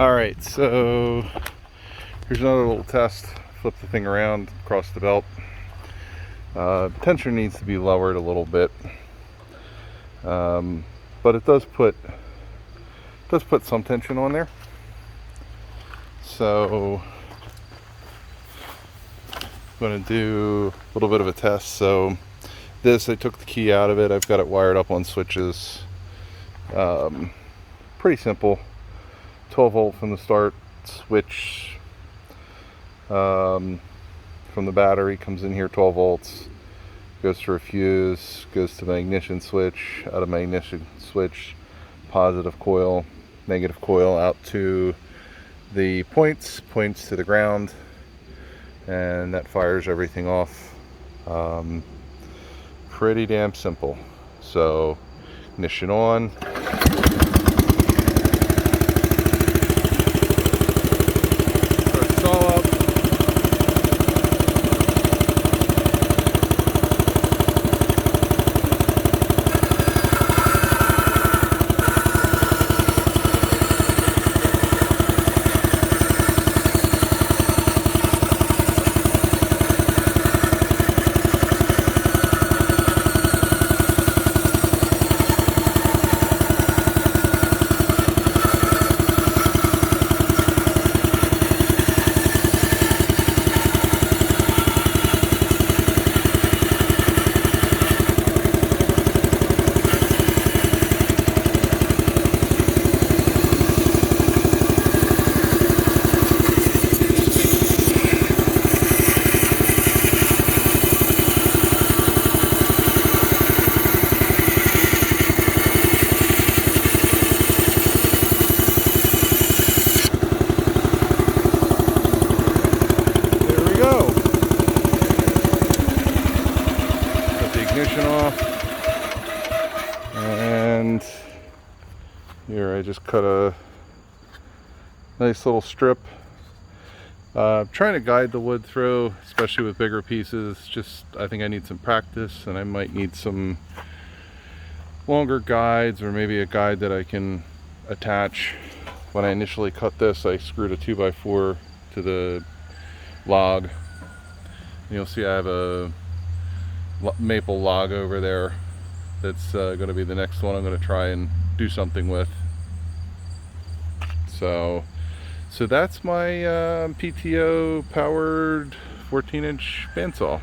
Alright, so here's another little test. Flip the thing around across the belt. Tension needs to be lowered a little bit, but it does put some tension on there. So I'm going to do a little bit of a test. So this, I took the key out of it. I've got it wired up on switches. Pretty simple. 12 volt from the start, switch from the battery comes in here, 12 volts, goes to a fuse, goes to the ignition switch, out of my ignition switch, positive coil, negative coil, out to the points to the ground, and that fires everything off. Pretty damn simple. So ignition on. Ignition off, and here I just cut a nice little strip. Trying to guide the wood through, especially with bigger pieces. Just, I think I need some practice, and I might need some longer guides, or maybe a guide that I can attach. When I initially cut this, I screwed a 2x4 to the log, and you'll see I have a maple log over there that's going to be the next one I'm going to try and do something with. So that's my PTO powered 14-inch bandsaw.